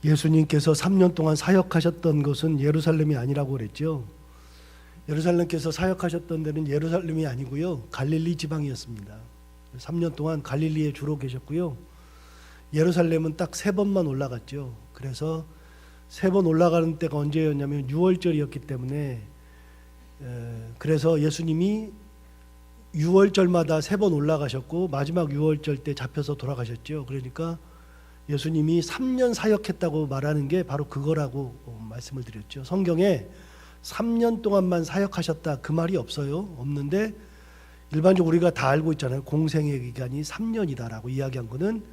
예수님께서 3년 동안 사역하셨던 것은 예루살렘이 아니라고 그랬죠. 예루살렘께서 사역하셨던 데는 예루살렘이 아니고요, 갈릴리 지방이었습니다. 3년 동안 갈릴리에 주로 계셨고요. 예루살렘은 딱 3번만 올라갔죠. 그래서 3번 올라가는 때가 언제였냐면 6월절이었기 때문에 그래서 예수님이 6월절마다 3번 올라가셨고 마지막 6월절 때 잡혀서 돌아가셨죠. 그러니까 예수님이 3년 사역했다고 말하는 게 바로 그거라고 말씀을 드렸죠. 성경에 3년 동안만 사역하셨다 그 말이 없어요. 없는데 일반적으로 우리가 다 알고 있잖아요. 공생의 기간이 3년이다라고 이야기한 거는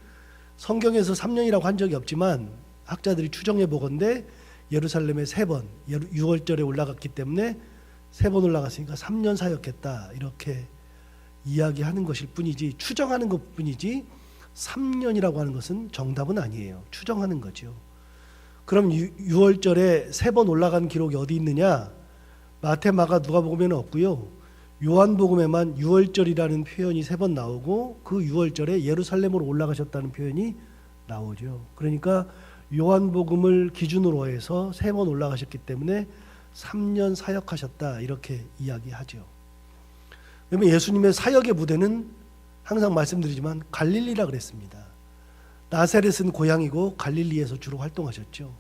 성경에서 3년이라고 한 적이 없지만 학자들이 추정해 보건대 예루살렘에 3번 6월절에 올라갔기 때문에 3번 올라갔으니까 3년 사역했다 이렇게 이야기하는 것일 뿐이지, 추정하는 것 뿐이지 3년이라고 하는 것은 정답은 아니에요. 추정하는 거죠. 그럼 6월절에 3번 올라간 기록이 어디 있느냐? 마태, 마가, 누가복음에는 없고요. 요한복음에만 6월절이라는 표현이 3번 나오고 그 6월절에 예루살렘으로 올라가셨다는 표현이 나오죠. 그러니까 요한복음을 기준으로 해서 3번 올라가셨기 때문에 3년 사역하셨다 이렇게 이야기하죠. 그러면 예수님의 사역의 무대는 항상 말씀드리지만 갈릴리라 그랬습니다. 나사렛은 고향이고 갈릴리에서 주로 활동하셨죠.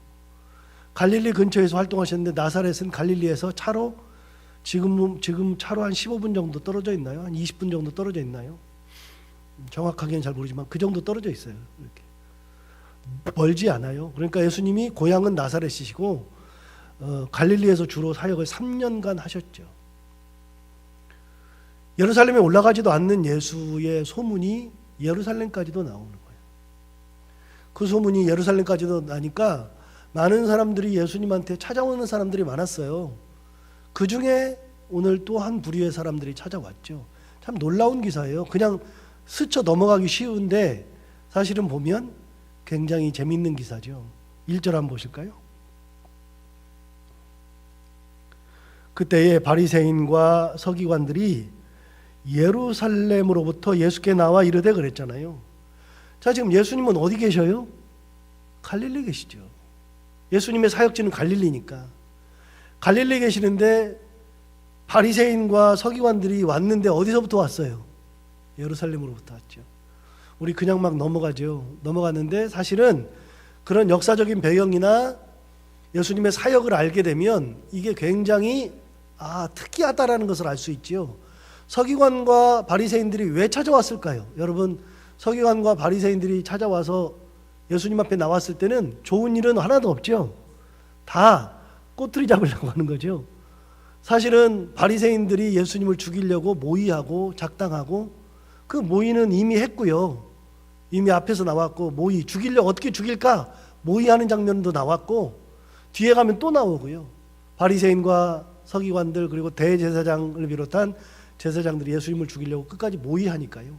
갈릴리 근처에서 활동하셨는데 나사렛은 갈릴리에서 차로 지금 차로 한 15분 정도 떨어져 있나요? 한 20분 정도 떨어져 있나요? 정확하게는 잘 모르지만 그 정도 떨어져 있어요. 이렇게 멀지 않아요. 그러니까 예수님이 고향은 나사렛이시고 갈릴리에서 주로 사역을 3년간 하셨죠. 예루살렘에 올라가지도 않는 예수의 소문이 예루살렘까지도 나오는 거예요. 그 소문이 예루살렘까지도 나니까 많은 사람들이 예수님한테 찾아오는 사람들이 많았어요. 그 중에 오늘 또 한 부류의 사람들이 찾아왔죠. 참 놀라운 기사예요. 그냥 스쳐 넘어가기 쉬운데 사실은 보면 굉장히 재미있는 기사죠. 1절 한번 보실까요? 그때에 바리새인과 서기관들이 예루살렘으로부터 예수께 나와 이르되 그랬잖아요. 자, 지금 예수님은 어디 계셔요? 갈릴리 계시죠. 예수님의 사역지는 갈릴리니까. 갈릴리 계시는데 바리새인과 서기관들이 왔는데 어디서부터 왔어요? 예루살렘으로부터 왔죠. 우리 그냥 막 넘어가죠. 넘어갔는데 사실은 그런 역사적인 배경이나 예수님의 사역을 알게 되면 이게 굉장히 특이하다라는 것을 알 수 있죠. 서기관과 바리새인들이 왜 찾아왔을까요? 여러분, 서기관과 바리새인들이 찾아와서 예수님 앞에 나왔을 때는 좋은 일은 하나도 없죠. 다 꼬투리 잡으려고 하는 거죠. 사실은 바리새인들이 예수님을 죽이려고 모의하고 작당하고 그 모의는 이미 했고요. 이미 앞에서 나왔고 모의, 죽이려고 어떻게 죽일까? 모의하는 장면도 나왔고 뒤에 가면 또 나오고요. 바리새인과 서기관들 그리고 대제사장을 비롯한 제사장들이 예수님을 죽이려고 끝까지 모의하니까요.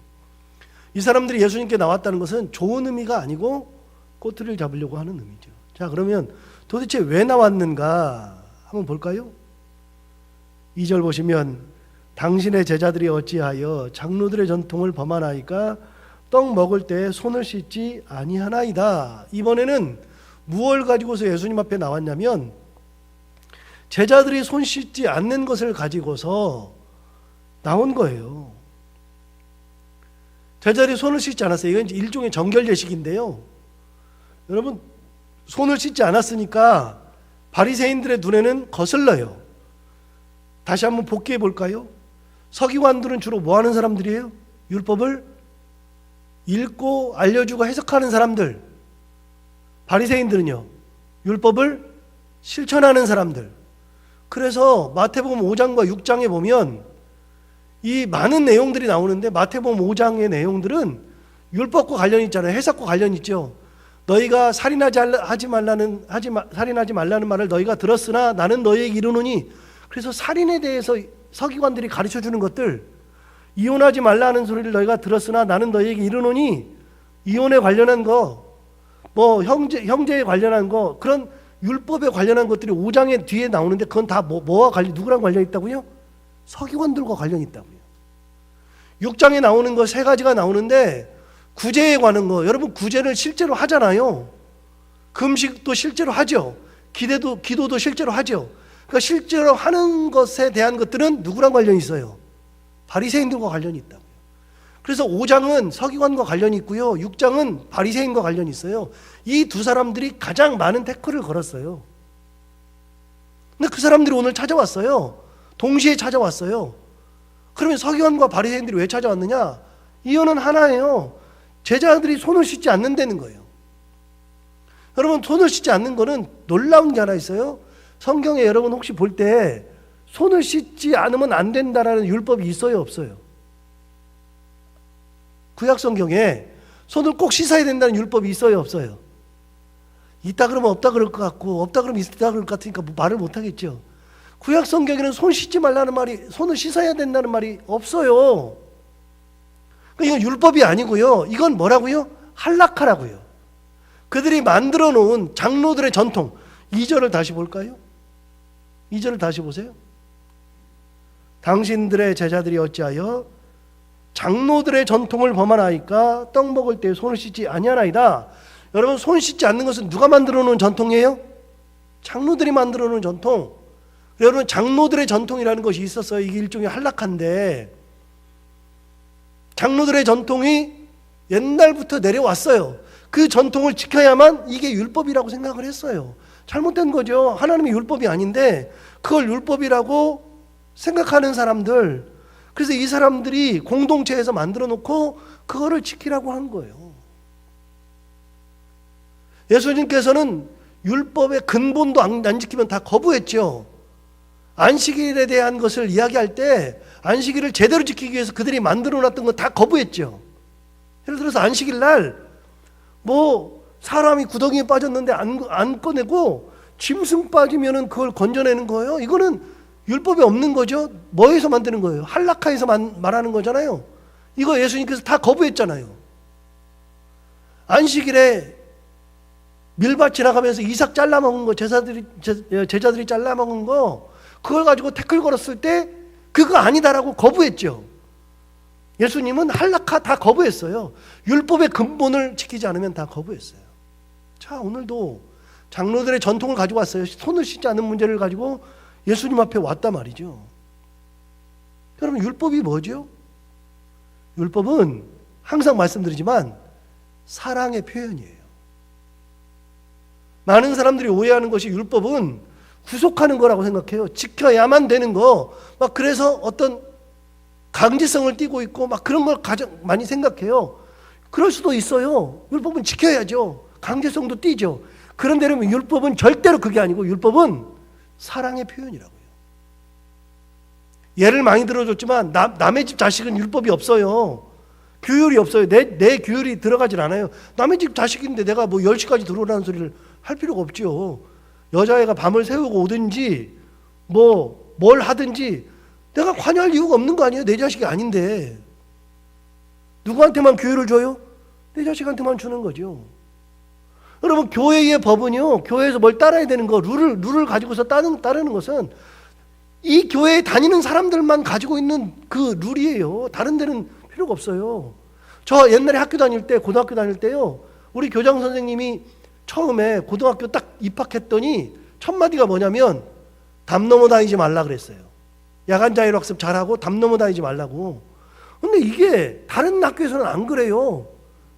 이 사람들이 예수님께 나왔다는 것은 좋은 의미가 아니고 꼬투리를 잡으려고 하는 의미죠. 자, 그러면 도대체 왜 나왔는가 한번 볼까요? 2절 보시면 당신의 제자들이 어찌하여 장로들의 전통을 범하나이까 떡 먹을 때 손을 씻지 아니하나이다. 이번에는 무엇을 가지고서 예수님 앞에 나왔냐면 제자들이 손 씻지 않는 것을 가지고서 나온 거예요. 제자들이 손을 씻지 않았어요. 이건 일종의 정결 예식인데요. 여러분, 손을 씻지 않았으니까 바리새인들의 눈에는 거슬러요. 다시 한번 복기해 볼까요? 서기관들은 주로 뭐 하는 사람들이에요? 율법을 읽고 알려주고 해석하는 사람들. 바리새인들은요, 율법을 실천하는 사람들. 그래서 마태복음 5장과 6장에 보면 이 많은 내용들이 나오는데 마태복음 5장의 내용들은 율법과 관련이 있잖아요. 해석과 관련이 있죠. 너희가 살인하지 말라는 말을 너희가 들었으나 나는 너희에게 이르노니. 그래서 살인에 대해서 서기관들이 가르쳐 주는 것들, 이혼하지 말라는 소리를 너희가 들었으나 나는 너희에게 이르노니, 이혼에 관련한 거, 뭐 형제에 관련한 거, 그런 율법에 관련한 것들이 5장에 뒤에 나오는데 그건 다 뭐와 누구랑 관련이 있다고요? 서기관들과 관련이 있다고요. 6장에 나오는 거 3가지가 나오는데 구제에 관한 거, 여러분 구제를 실제로 하잖아요. 금식도 실제로 하죠. 기도도 실제로 하죠. 그러니까 실제로 하는 것에 대한 것들은 누구랑 관련이 있어요? 바리새인들과 관련이 있다고요. 그래서 5장은 서기관과 관련이 있고요. 6장은 바리새인과 관련이 있어요. 이 두 사람들이 가장 많은 태클을 걸었어요. 근데 그 사람들이 오늘 찾아왔어요. 동시에 찾아왔어요. 그러면 서기관과 바리새인들이 왜 찾아왔느냐? 이유는 하나예요. 제자들이 손을 씻지 않는다는 거예요. 여러분, 손을 씻지 않는 거는 놀라운 게 하나 있어요. 성경에 여러분 혹시 볼 때 손을 씻지 않으면 안 된다라는 율법이 있어요, 없어요? 구약 성경에 손을 꼭 씻어야 된다는 율법이 있어요, 없어요? 있다 그러면 없다 그럴 것 같고, 없다 그러면 있다 그럴 것 같으니까 말을 못 하겠죠. 구약 성경에는 손 씻지 말라는 말이, 손을 씻어야 된다는 말이 없어요. 이건 율법이 아니고요. 이건 뭐라고요? 할라카라고요. 그들이 만들어 놓은 장로들의 전통. 2절을 다시 볼까요? 2절을 다시 보세요. 당신들의 제자들이 어찌하여 장로들의 전통을 범하나이까 떡 먹을 때 손을 씻지 아니하나이다. 여러분, 손 씻지 않는 것은 누가 만들어 놓은 전통이에요? 장로들이 만들어 놓은 전통. 여러분, 장로들의 전통이라는 것이 있었어요. 이게 일종의 할라카인데 장로들의 전통이 옛날부터 내려왔어요. 그 전통을 지켜야만 이게 율법이라고 생각을 했어요. 잘못된 거죠. 하나님의 율법이 아닌데 그걸 율법이라고 생각하는 사람들. 그래서 이 사람들이 공동체에서 만들어 놓고 그거를 지키라고 한 거예요. 예수님께서는 율법의 근본도 안 지키면 다 거부했죠. 안식일에 대한 것을 이야기할 때 안식일을 제대로 지키기 위해서 그들이 만들어 놨던 거 다 거부했죠. 예를 들어서 안식일 날 사람이 구덩이에 빠졌는데 안 꺼내고 짐승 빠지면은 그걸 건져내는 거예요. 이거는 율법에 없는 거죠. 뭐에서 만드는 거예요? 할라카에서 말하는 거잖아요. 이거 예수님께서 다 거부했잖아요. 안식일에 밀밭 지나가면서 이삭 잘라먹은 거, 제자들이 잘라먹은 거, 그걸 가지고 태클 걸었을 때 그거 아니다라고 거부했죠. 예수님은 할라카 다 거부했어요. 율법의 근본을 지키지 않으면 다 거부했어요. 자, 오늘도 장로들의 전통을 가지고 왔어요. 손을 씻지 않는 문제를 가지고 예수님 앞에 왔단 말이죠. 여러분, 율법이 뭐죠? 율법은 항상 말씀드리지만 사랑의 표현이에요. 많은 사람들이 오해하는 것이 율법은 구속하는 거라고 생각해요. 지켜야만 되는 거. 그래서 어떤 강제성을 띠고 있고 그런 걸 가장 많이 생각해요. 그럴 수도 있어요. 율법은 지켜야죠. 강제성도 띠죠. 그런데 여러분, 율법은 절대로 그게 아니고 율법은 사랑의 표현이라고요. 예를 많이 들어줬지만 남의 집 자식은 율법이 없어요. 규율이 없어요. 내 규율이 들어가질 않아요. 남의 집 자식인데 내가 10시까지 들어오라는 소리를 할 필요가 없죠. 여자애가 밤을 새우고 오든지 뭘 하든지 내가 관여할 이유가 없는 거 아니에요? 내 자식이 아닌데. 누구한테만 규율을 줘요? 내 자식한테만 주는 거죠. 여러분, 교회의 법은요, 교회에서 뭘 따라야 되는 거, 룰을 가지고서 따르는 것은 이 교회에 다니는 사람들만 가지고 있는 그 룰이에요. 다른 데는 필요가 없어요. 저 옛날에 고등학교 다닐 때요, 우리 교장 선생님이 처음에 고등학교 딱 입학했더니 첫 마디가 뭐냐면 담 넘어 다니지 말라 그랬어요. 야간 자율학습 잘하고 담 넘어 다니지 말라고. 근데 이게 다른 학교에서는 안 그래요.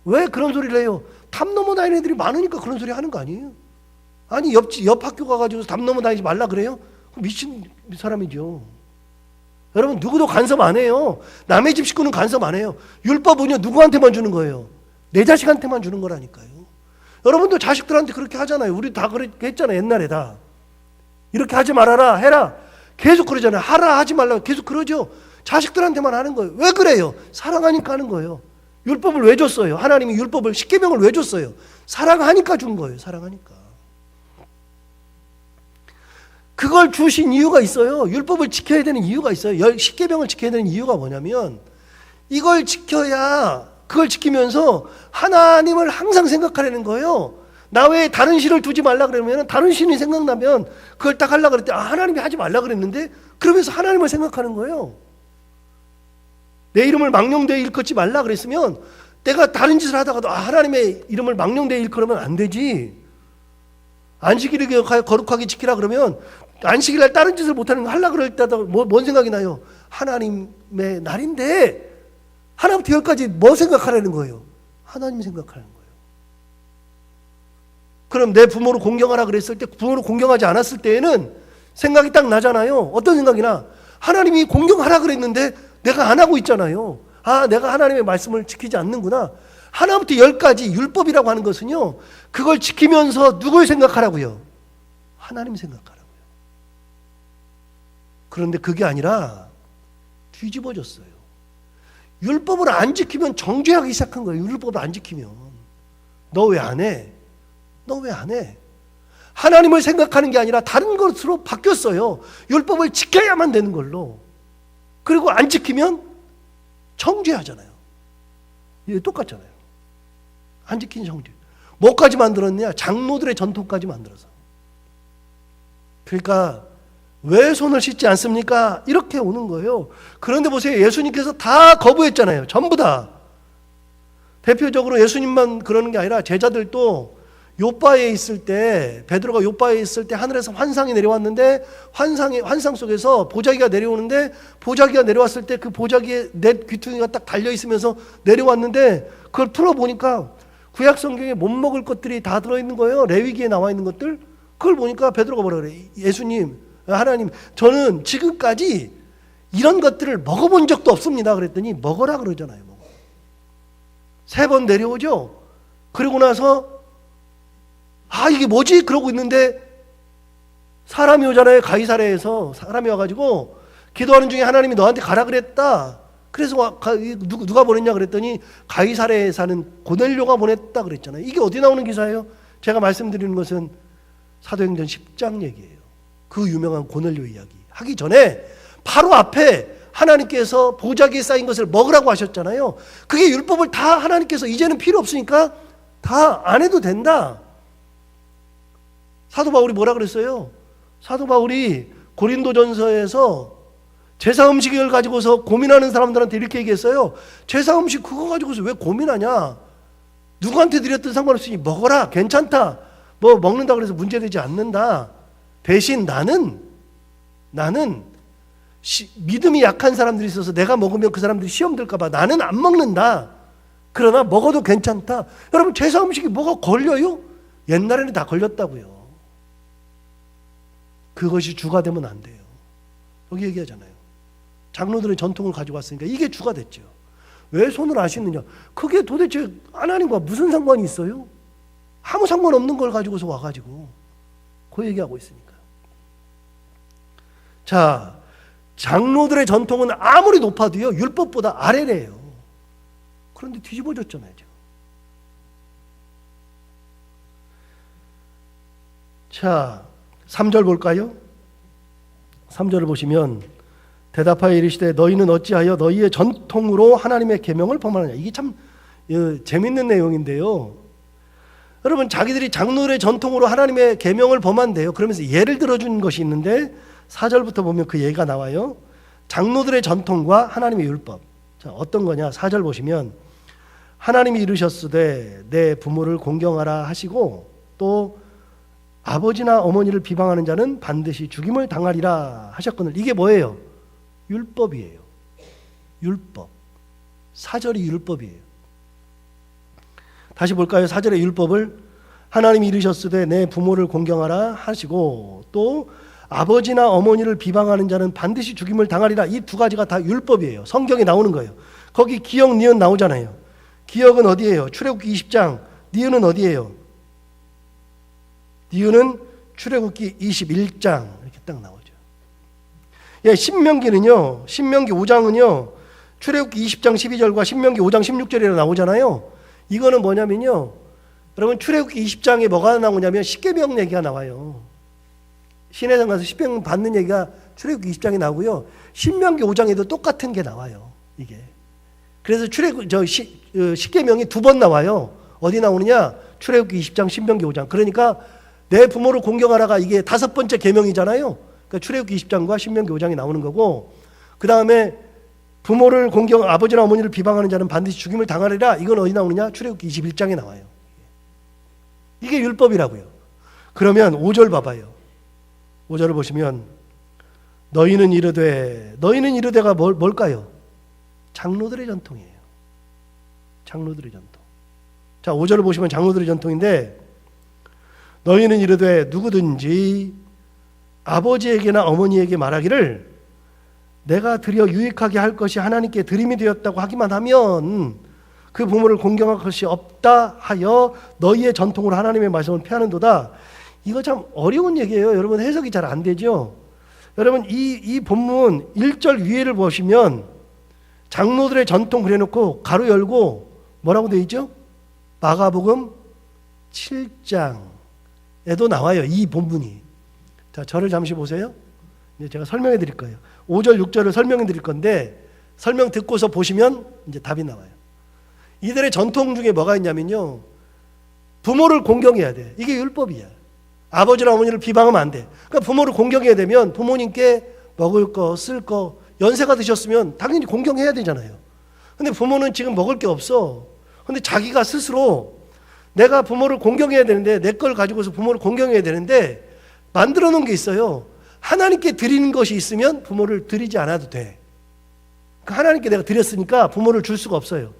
왜 그런 소리를 해요? 담 넘어 다니는 애들이 많으니까 그런 소리 하는 거 아니에요? 아니, 옆 학교 가가지고 담 넘어 다니지 말라 그래요? 미친 사람이죠. 여러분, 누구도 간섭 안 해요. 남의 집 식구는 간섭 안 해요. 율법은요, 누구한테만 주는 거예요? 내 자식한테만 주는 거라니까요. 여러분도 자식들한테 그렇게 하잖아요. 우리 다 그렇게 했잖아요. 옛날에 다. 이렇게 하지 말아라, 해라. 계속 그러잖아요. 하라, 하지 말라. 계속 그러죠. 자식들한테만 하는 거예요. 왜 그래요? 사랑하니까 하는 거예요. 율법을 왜 줬어요? 하나님이 율법을, 십계명을 왜 줬어요? 사랑하니까 준 거예요. 사랑하니까. 그걸 주신 이유가 있어요. 율법을 지켜야 되는 이유가 있어요. 십계명을 지켜야 되는 이유가 뭐냐면 이걸 지켜야, 그걸 지키면서 하나님을 항상 생각하려는 거예요. 나 외에 다른 신을 두지 말라 그러면 다른 신이 생각나면 그걸 딱 하려고 그랬더니 하나님이 하지 말라 그랬는데 그러면서 하나님을 생각하는 거예요. 내 이름을 망령되이 일컫지 말라 그랬으면 내가 다른 짓을 하다가도 하나님의 이름을 망령되이 일컬으면 안 되지. 안식일을 거룩하게 지키라 그러면 안식일 날 다른 짓을 못하는 거 하려고 그럴 때다 뭔 생각이 나요? 하나님의 날인데 하나부터 열까지 뭐 생각하라는 거예요? 하나님 생각하는 거예요. 그럼 내 부모를 공경하라 그랬을 때 부모를 공경하지 않았을 때에는 생각이 딱 나잖아요. 어떤 생각이 나? 하나님이 공경하라 그랬는데 내가 안 하고 있잖아요. 아, 내가 하나님의 말씀을 지키지 않는구나. 하나부터 열까지 율법이라고 하는 것은요, 그걸 지키면서 누굴 생각하라고요? 하나님 생각하라고요. 그런데 그게 아니라 뒤집어졌어요. 율법을 안 지키면 정죄하기 시작한 거예요. 율법을 안 지키면. 너 왜 안 해? 너 왜 안 해? 하나님을 생각하는 게 아니라 다른 것으로 바뀌었어요. 율법을 지켜야만 되는 걸로. 그리고 안 지키면 정죄하잖아요. 이게 똑같잖아요. 안 지키는 정죄. 뭐까지 만들었냐? 장로들의 전통까지 만들어서. 그러니까 왜 손을 씻지 않습니까? 이렇게 오는 거예요. 그런데 보세요. 예수님께서 다 거부했잖아요. 전부 다. 대표적으로 예수님만 그러는 게 아니라 제자들도 요바에 있을 때, 베드로가 요바에 있을 때 하늘에서 환상이 내려왔는데 환상 속에서 보자기가 내려오는데 보자기가 내려왔을 때 그 보자기에 넷 귀퉁이가 딱 달려 있으면서 내려왔는데 그걸 풀어보니까 구약 성경에 못 먹을 것들이 다 들어있는 거예요. 레위기에 나와 있는 것들. 그걸 보니까 베드로가 뭐라 그래? 예수님, 하나님, 저는 지금까지 이런 것들을 먹어본 적도 없습니다. 그랬더니 먹어라 그러잖아요. 3번 내려오죠. 그러고 나서 아, 이게 뭐지? 그러고 있는데 사람이 오잖아요. 가이사랴에서 사람이 와가지고 기도하는 중에 하나님이 너한테 가라 그랬다. 그래서 누가 보냈냐 그랬더니 가이사랴에 사는 고넬료가 보냈다 그랬잖아요. 이게 어디 나오는 기사예요? 제가 말씀드리는 것은 사도행전 10장 얘기예요. 그 유명한 고넬료 이야기 하기 전에 바로 앞에 하나님께서 보자기에 쌓인 것을 먹으라고 하셨잖아요. 그게 율법을 다 하나님께서 이제는 필요 없으니까 다 안 해도 된다. 사도 바울이 뭐라 그랬어요? 사도 바울이 고린도전서에서 제사 음식을 가지고서 고민하는 사람들한테 이렇게 얘기했어요. 제사 음식 그거 가지고서 왜 고민하냐? 누구한테 드렸든 상관없으니 먹어라. 괜찮다. 뭐 먹는다 그래서 문제되지 않는다. 대신 나는 믿음이 약한 사람들이 있어서 내가 먹으면 그 사람들이 시험 들까 봐 나는 안 먹는다. 그러나 먹어도 괜찮다. 여러분 제사 음식이 뭐가 걸려요? 옛날에는 다 걸렸다고요. 그것이 주가 되면 안 돼요. 여기 얘기하잖아요. 장로들의 전통을 가지고 왔으니까 이게 주가 됐죠. 왜 손을 안 씻느냐? 그게 도대체 하나님과 무슨 상관이 있어요? 아무 상관없는 걸 가지고서 와가지고 그 얘기하고 있으니까. 자, 장로들의 전통은 아무리 높아도요 율법보다 아래래요. 그런데 뒤집어졌잖아요. 지금. 자, 3절 볼까요? 3절을 보시면 대답하여 이르시되 너희는 어찌하여 너희의 전통으로 하나님의 계명을 범하느냐. 이게 참 재밌는 내용인데요. 여러분 자기들이 장로의 전통으로 하나님의 계명을 범한대요. 그러면서 예를 들어준 것이 있는데 4절부터 보면 그 예가 나와요. 장로들의 전통과 하나님의 율법. 자, 어떤 거냐? 4절 보시면 하나님이 이르셨으되 내 부모를 공경하라 하시고 또 아버지나 어머니를 비방하는 자는 반드시 죽임을 당하리라 하셨거늘. 이게 뭐예요? 율법이에요. 율법. 4절이 율법이에요. 다시 볼까요? 4절의 율법을 하나님이 이르셨으되 내 부모를 공경하라 하시고 또 아버지나 어머니를 비방하는 자는 반드시 죽임을 당하리라. 이 두 가지가 다 율법이에요. 성경에 나오는 거예요. 거기 기역, 니은 나오잖아요. 기역은 어디예요? 출애굽기 20장. 니은은 어디예요? 니은은 출애굽기 21장. 이렇게 딱 나오죠. 예, 신명기는요. 신명기 5장은요. 출애굽기 20장 12절과 신명기 5장 16절이라 나오잖아요. 이거는 뭐냐면요. 여러분 출애굽기 20장에 뭐가 나오냐면 십계명 얘기가 나와요. 시내산 가서 십계명 받는 얘기가 출애굽기 20장에 나오고요. 신명기 5장에도 똑같은 게 나와요. 이게. 그래서 십계명이 2번 나와요. 어디 나오느냐? 출애굽기 20장, 신명기 5장. 그러니까 내 부모를 공경하라가 이게 5번째 계명이잖아요. 그러니까 출애굽기 20장과 신명기 5장이 나오는 거고, 그 다음에 부모를 아버지나 어머니를 비방하는 자는 반드시 죽임을 당하리라. 이건 어디 나오느냐? 출애굽기 21장에 나와요. 이게 율법이라고요. 그러면 5절 봐봐요. 5절을 보시면 너희는 이르되가 뭘까요? 장로들의 전통이에요. 장로들의 전통. 자, 5절을 보시면 장로들의 전통인데 너희는 이르되 누구든지 아버지에게나 어머니에게 말하기를 내가 드려 유익하게 할 것이 하나님께 드림이 되었다고 하기만 하면 그 부모를 공경할 것이 없다 하여 너희의 전통으로 하나님의 말씀을 폐하는도다. 이거 참 어려운 얘기예요. 여러분 해석이 잘 안 되죠. 여러분 이 본문 1절 위에를 보시면 장로들의 전통 그래놓고 가로 열고 뭐라고 되어 있죠? 마가복음 7장에도 나와요. 이 본문이. 자, 저를 잠시 보세요. 이제 제가 설명해 드릴 거예요. 5절, 6절을 설명해 드릴 건데 설명 듣고서 보시면 이제 답이 나와요. 이들의 전통 중에 뭐가 있냐면요. 부모를 공경해야 돼. 이게 율법이야. 아버지나 어머니를 비방하면 안 돼. 그러니까 부모를 공경해야 되면 부모님께 먹을 거, 쓸 거, 연세가 드셨으면 당연히 공경해야 되잖아요. 근데 부모는 지금 먹을 게 없어. 근데 자기가 스스로 내가 부모를 공경해야 되는데 내 걸 가지고서 부모를 공경해야 되는데 만들어 놓은 게 있어요. 하나님께 드리는 것이 있으면 부모를 드리지 않아도 돼. 그러니까 하나님께 내가 드렸으니까 부모를 줄 수가 없어요.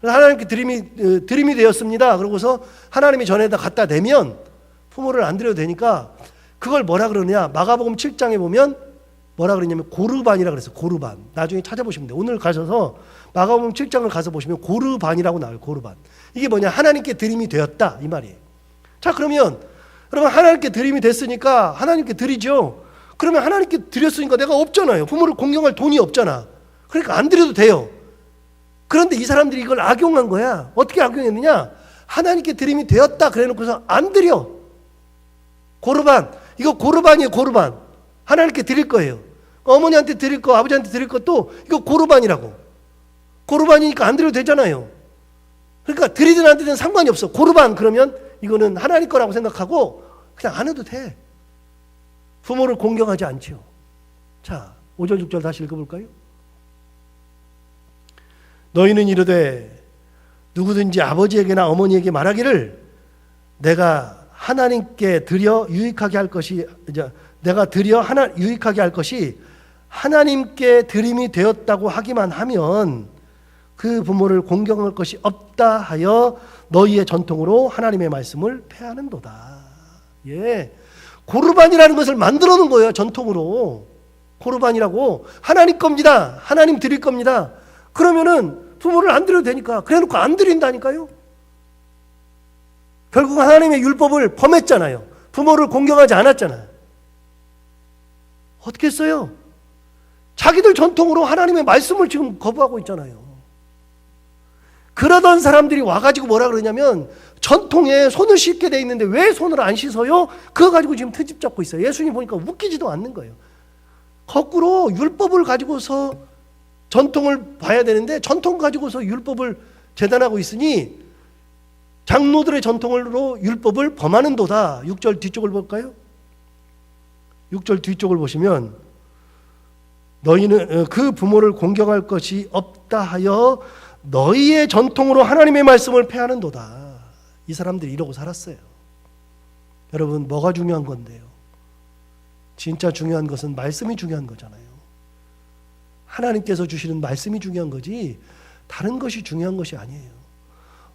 하나님께 드림이 되었습니다. 그러고서 하나님이 전에다 갖다 대면 부모를 안 드려도 되니까 그걸 뭐라 그러냐. 마가복음 7장에 보면 뭐라 그러냐면 고르반이라 그랬어요. 고르반. 나중에 찾아보시면 돼요. 오늘 가셔서 마가복음 7장을 가서 보시면 고르반이라고 나와요. 고르반. 이게 뭐냐. 하나님께 드림이 되었다 이 말이에요. 자, 그러면 여러분 하나님께 드림이 됐으니까 하나님께 드리죠. 그러면 하나님께 드렸으니까 내가 없잖아요. 부모를 공경할 돈이 없잖아. 그러니까 안 드려도 돼요. 그런데 이 사람들이 이걸 악용한 거야. 어떻게 악용했느냐. 하나님께 드림이 되었다 그래놓고서 안 드려. 고르반. 이거 고르반이에요. 고르반. 하나님께 드릴 거예요. 어머니한테 드릴 거, 아버지한테 드릴 것도 이거 고르반이라고. 고르반이니까 안 드려도 되잖아요. 그러니까 드리든 안 드리든 상관이 없어. 고르반 그러면 이거는 하나님 거라고 생각하고 그냥 안 해도 돼. 부모를 공경하지 않죠. 자, 5절 6절 다시 읽어볼까요? 너희는 이르되 누구든지 아버지에게나 어머니에게 말하기를 내가 하나님께 드려 유익하게 할 것이 유익하게 할 것이 하나님께 드림이 되었다고 하기만 하면 그 부모를 공경할 것이 없다 하여 너희의 전통으로 하나님의 말씀을 폐하는도다. 예, 고르반이라는 것을 만들어 놓은 거예요. 전통으로. 고르반이라고 하나님 겁니다. 하나님 드릴 겁니다. 그러면은 부모를 안 드려도 되니까 그래놓고 안 드린다니까요. 결국 하나님의 율법을 범했잖아요. 부모를 공경하지 않았잖아요. 어떻게 했어요? 자기들 전통으로 하나님의 말씀을 지금 거부하고 있잖아요. 그러던 사람들이 와가지고 뭐라 그러냐면 전통에 손을 씻게 돼 있는데 왜 손을 안 씻어요? 그거 가지고 지금 트집 잡고 있어요. 예수님 보니까 웃기지도 않는 거예요. 거꾸로 율법을 가지고서 전통을 봐야 되는데 전통 가지고서 율법을 재단하고 있으니 장로들의 전통으로 율법을 범하는도다. 6절 뒤쪽을 볼까요? 6절 뒤쪽을 보시면 너희는 그 부모를 공경할 것이 없다 하여 너희의 전통으로 하나님의 말씀을 폐하는도다. 이 사람들이 이러고 살았어요. 여러분 뭐가 중요한 건데요? 진짜 중요한 것은 말씀이 중요한 거잖아요. 하나님께서 주시는 말씀이 중요한 거지 다른 것이 중요한 것이 아니에요.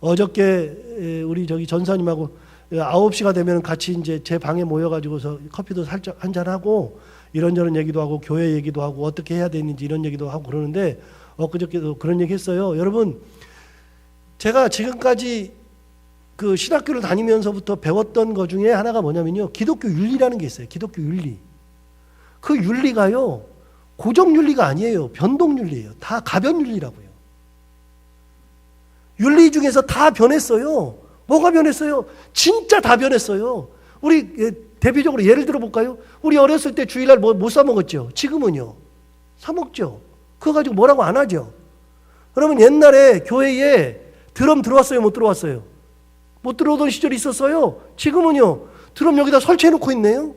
어저께 우리 전사님하고 9시가 되면 같이 이제 제 방에 모여가지고서 커피도 살짝 한잔하고 이런저런 얘기도 하고 교회 얘기도 하고 어떻게 해야 되는지 이런 얘기도 하고 그러는데 엊그저께도 그런 얘기 했어요. 여러분 제가 지금까지 그 신학교를 다니면서부터 배웠던 것 중에 하나가 뭐냐면요. 기독교 윤리라는 게 있어요. 기독교 윤리. 그 윤리가요. 고정 윤리가 아니에요. 변동 윤리예요. 다 가변 윤리라고요. 윤리 중에서 다 변했어요. 뭐가 변했어요? 진짜 다 변했어요. 우리 대표적으로 예를 들어 볼까요? 우리 어렸을 때 주일날 뭐 싸먹었죠? 지금은요. 사먹죠. 그거 가지고 뭐라고 안 하죠. 그러면 옛날에 교회에 드럼 들어왔어요? 못 들어왔어요? 못 들어오던 시절이 있었어요. 지금은요. 드럼 여기다 설치해 놓고 있네요.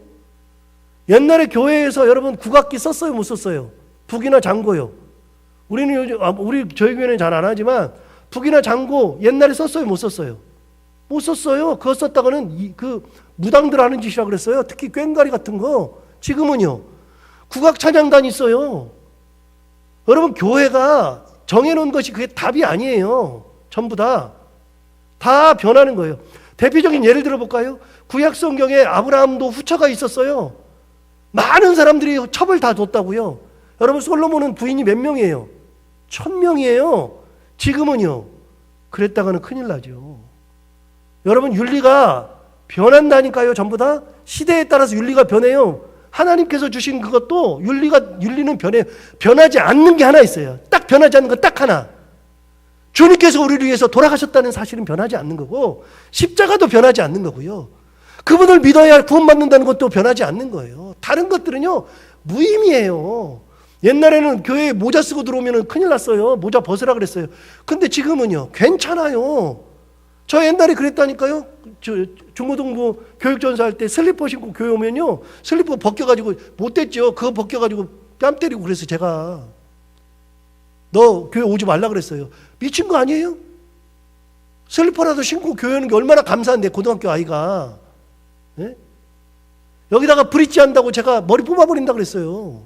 옛날에 교회에서 여러분 국악기 썼어요? 못 썼어요? 북이나 장고요. 우리는 요즘 저희 교회는 잘 안 하지만 북이나 장고 옛날에 썼어요? 못 썼어요? 못 썼어요. 그거 썼다가는 그 무당들 하는 짓이라 그랬어요. 특히 꽹과리 같은 거. 지금은요, 국악 찬양단 있어요. 여러분, 교회가 정해놓은 것이 그게 답이 아니에요. 전부 다 변하는 거예요. 대표적인 예를 들어볼까요? 구약 성경에 아브라함도 후처가 있었어요. 많은 사람들이 첩을 다 줬다고요. 여러분, 솔로몬은 부인이 몇 명이에요? 1000명이에요. 지금은요, 그랬다가는 큰일 나죠. 여러분, 윤리가 변한다니까요. 전부 다 시대에 따라서 윤리가 변해요. 하나님께서 주신 그것도 윤리는 변하지 않는 게 하나 있어요. 딱 변하지 않는 거 딱 하나. 주님께서 우리를 위해서 돌아가셨다는 사실은 변하지 않는 거고, 십자가도 변하지 않는 거고요. 그분을 믿어야 구원받는다는 것도 변하지 않는 거예요. 다른 것들은요, 무의미해요. 옛날에는 교회에 모자 쓰고 들어오면 큰일 났어요. 모자 벗으라 그랬어요. 근데 지금은요, 괜찮아요. 저 옛날에 그랬다니까요. 중고등부 교육전사 할 때 슬리퍼 신고 교회 오면요, 슬리퍼 벗겨가지고 못됐죠. 그거 벗겨가지고 뺨 때리고 그래서 제가 너 교회 오지 말라 그랬어요. 미친 거 아니에요? 슬리퍼라도 신고 교회 오는 게 얼마나 감사한데, 고등학교 아이가. 네? 여기다가 브릿지 한다고 제가 머리 뽑아버린다 그랬어요.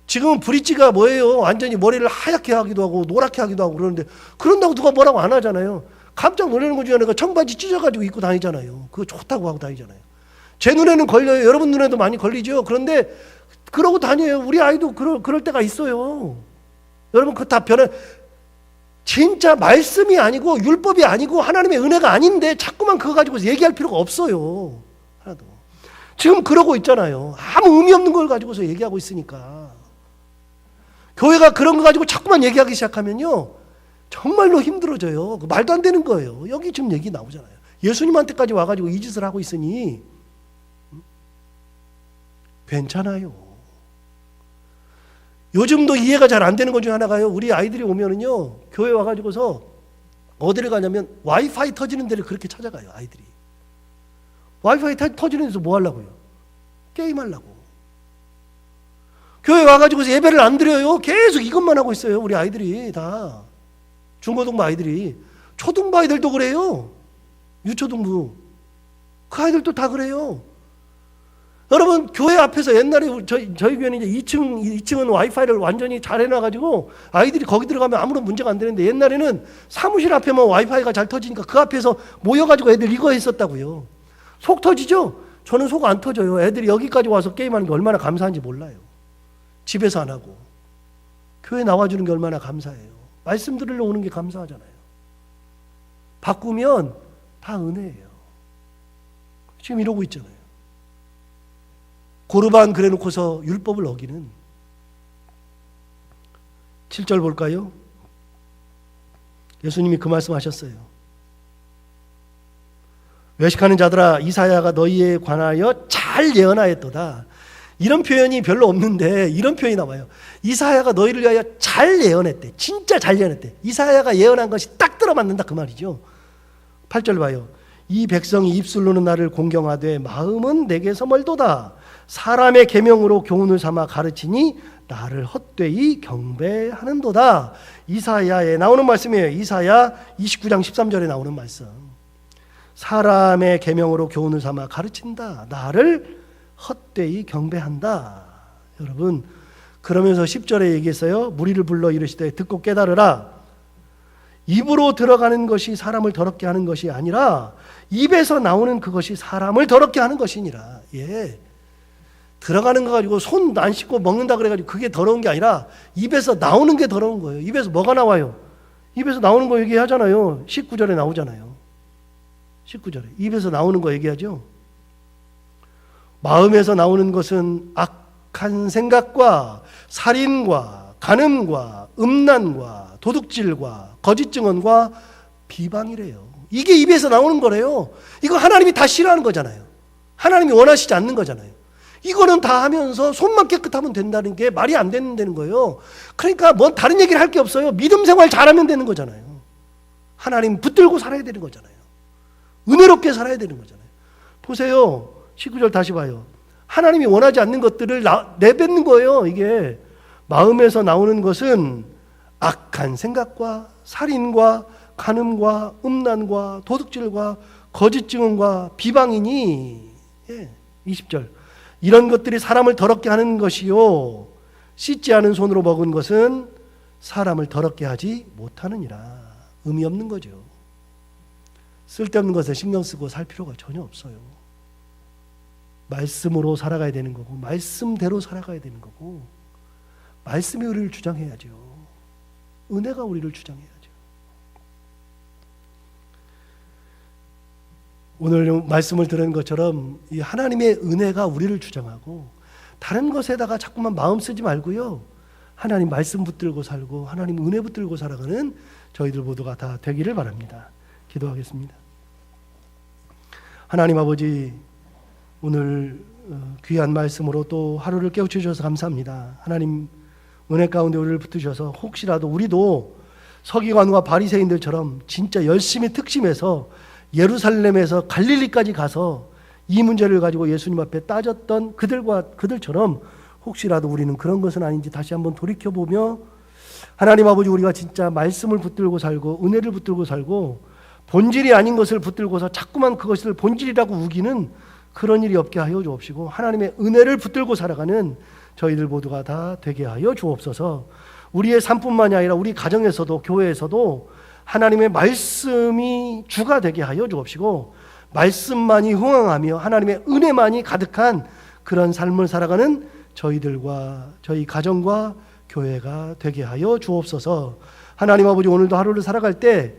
지금은 브릿지가 뭐예요? 완전히 머리를 하얗게 하기도 하고 노랗게 하기도 하고 그러는데, 그런다고 누가 뭐라고 안 하잖아요. 깜짝 놀라는 것 중에 하나가 청바지 찢어가지고 입고 다니잖아요. 그거 좋다고 하고 다니잖아요. 제 눈에는 걸려요. 여러분 눈에도 많이 걸리죠. 그런데 그러고 다녀요. 우리 아이도 그럴 때가 있어요. 여러분, 그거 다 진짜 말씀이 아니고 율법이 아니고 하나님의 은혜가 아닌데 자꾸만 그거 가지고 얘기할 필요가 없어요. 하나도. 지금 그러고 있잖아요. 아무 의미 없는 걸 가지고서 얘기하고 있으니까. 교회가 그런 거 가지고 자꾸만 얘기하기 시작하면요, 정말로 힘들어져요. 말도 안 되는 거예요. 여기 지금 얘기 나오잖아요. 예수님한테까지 와가지고 이 짓을 하고 있으니 괜찮아요. 요즘도 이해가 잘 안 되는 것 중에 하나가요, 우리 아이들이 오면은요, 교회 와가지고서 어디를 가냐면 와이파이 터지는 데를 그렇게 찾아가요. 아이들이 와이파이 터지는 데서 뭐 하려고요? 게임하려고. 교회 와가지고서 예배를 안 드려요. 계속 이것만 하고 있어요. 우리 아이들이 다. 중고등부 아이들이. 초등부 아이들도 그래요. 유초등부. 그 아이들도 다 그래요. 여러분, 교회 앞에서 옛날에 저희 교회는 이제 2층은 와이파이를 완전히 잘 해놔가지고 아이들이 거기 들어가면 아무런 문제가 안 되는데, 옛날에는 사무실 앞에만 와이파이가 잘 터지니까 그 앞에서 모여가지고 애들 이거 했었다고요. 속 터지죠? 저는 속 안 터져요. 애들이 여기까지 와서 게임하는 게 얼마나 감사한지 몰라요. 집에서 안 하고. 교회 나와주는 게 얼마나 감사해요. 말씀 들으러 오는 게 감사하잖아요. 바꾸면 다 은혜예요. 지금 이러고 있잖아요. 고르반 그래놓고서 율법을 어기는. 7절 볼까요? 예수님이 그 말씀하셨어요. 외식하는 자들아, 이사야가 너희에 관하여 잘 예언하였도다. 이런 표현이 별로 없는데 이런 표현이 나와요. 이사야가 너희를 위하여 잘 예언했대. 진짜 잘 예언했대. 이사야가 예언한 것이 딱 들어맞는다 그 말이죠. 8절 봐요. 이 백성이 입술로는 나를 공경하되 마음은 내게서 멀도다. 사람의 계명으로 교훈을 삼아 가르치니 나를 헛되이 경배하는도다. 이사야에 나오는 말씀이에요. 이사야 29장 13절에 나오는 말씀. 사람의 계명으로 교훈을 삼아 가르친다. 나를 헛되이 경배한다. 여러분, 그러면서 10절에 얘기했어요. 무리를 불러 이르시되 듣고 깨달으라. 입으로 들어가는 것이 사람을 더럽게 하는 것이 아니라 입에서 나오는 그것이 사람을 더럽게 하는 것이니라. 예. 들어가는 거 가지고 손 안 씻고 먹는다 그래가지고 그게 더러운 게 아니라 입에서 나오는 게 더러운 거예요. 입에서 뭐가 나와요? 입에서 나오는 거 얘기하잖아요. 19절에 나오잖아요. 19절에 입에서 나오는 거 얘기하죠. 마음에서 나오는 것은 악한 생각과 살인과 간음과 음란과 도둑질과 거짓 증언과 비방이래요. 이게 입에서 나오는 거래요. 이거 하나님이 다 싫어하는 거잖아요. 하나님이 원하시지 않는 거잖아요. 이거는 다 하면서 손만 깨끗하면 된다는 게 말이 안 되는 거예요. 그러니까 뭐 다른 얘기를 할 게 없어요. 믿음 생활 잘하면 되는 거잖아요. 하나님 붙들고 살아야 되는 거잖아요. 은혜롭게 살아야 되는 거잖아요. 보세요. 19절 다시 봐요. 하나님이 원하지 않는 것들을 내뱉는 거예요. 이게 마음에서 나오는 것은 악한 생각과 살인과 간음과 음란과 도둑질과 거짓 증언과 비방이니 20절 이런 것들이 사람을 더럽게 하는 것이요 씻지 않은 손으로 먹은 것은 사람을 더럽게 하지 못하느니라. 의미 없는 거죠. 쓸데없는 것에 신경 쓰고 살 필요가 전혀 없어요. 말씀으로 살아가야 되는 거고 말씀대로 살아가야 되는 거고 말씀이 우리를 주장해야죠. 은혜가 우리를 주장해야죠. 오늘 말씀을 들은 것처럼 이 하나님의 은혜가 우리를 주장하고 다른 것에다가 자꾸만 마음 쓰지 말고요. 하나님 말씀 붙들고 살고 하나님 은혜 붙들고 살아가는 저희들 모두가 다 되기를 바랍니다. 기도하겠습니다. 하나님 아버지, 오늘 귀한 말씀으로 또 하루를 깨우쳐 주셔서 감사합니다. 하나님 은혜 가운데 우리를 붙드셔서 혹시라도 우리도 서기관과 바리새인들처럼 진짜 열심히 특심해서 예루살렘에서 갈릴리까지 가서 이 문제를 가지고 예수님 앞에 따졌던 그들처럼 혹시라도 우리는 그런 것은 아닌지 다시 한번 돌이켜보며 하나님 아버지, 우리가 진짜 말씀을 붙들고 살고 은혜를 붙들고 살고 본질이 아닌 것을 붙들고서 자꾸만 그것을 본질이라고 우기는 그런 일이 없게 하여 주옵시고 하나님의 은혜를 붙들고 살아가는 저희들 모두가 다 되게 하여 주옵소서. 우리의 삶뿐만이 아니라 우리 가정에서도 교회에서도 하나님의 말씀이 주가 되게 하여 주옵시고 말씀만이 흥황하며 하나님의 은혜만이 가득한 그런 삶을 살아가는 저희들과 저희 가정과 교회가 되게 하여 주옵소서. 하나님 아버지, 오늘도 하루를 살아갈 때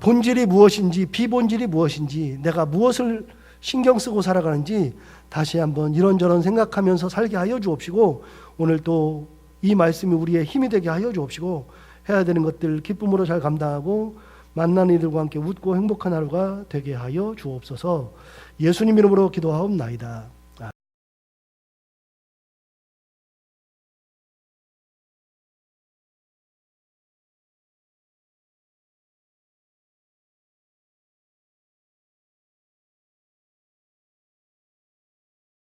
본질이 무엇인지 비본질이 무엇인지 내가 무엇을 신경 쓰고 살아가는지 다시 한번 이런저런 생각하면서 살게 하여 주옵시고 오늘 또 이 말씀이 우리의 힘이 되게 하여 주옵시고 해야 되는 것들 기쁨으로 잘 감당하고 만나는 이들과 함께 웃고 행복한 하루가 되게 하여 주옵소서. 예수님 이름으로 기도하옵나이다.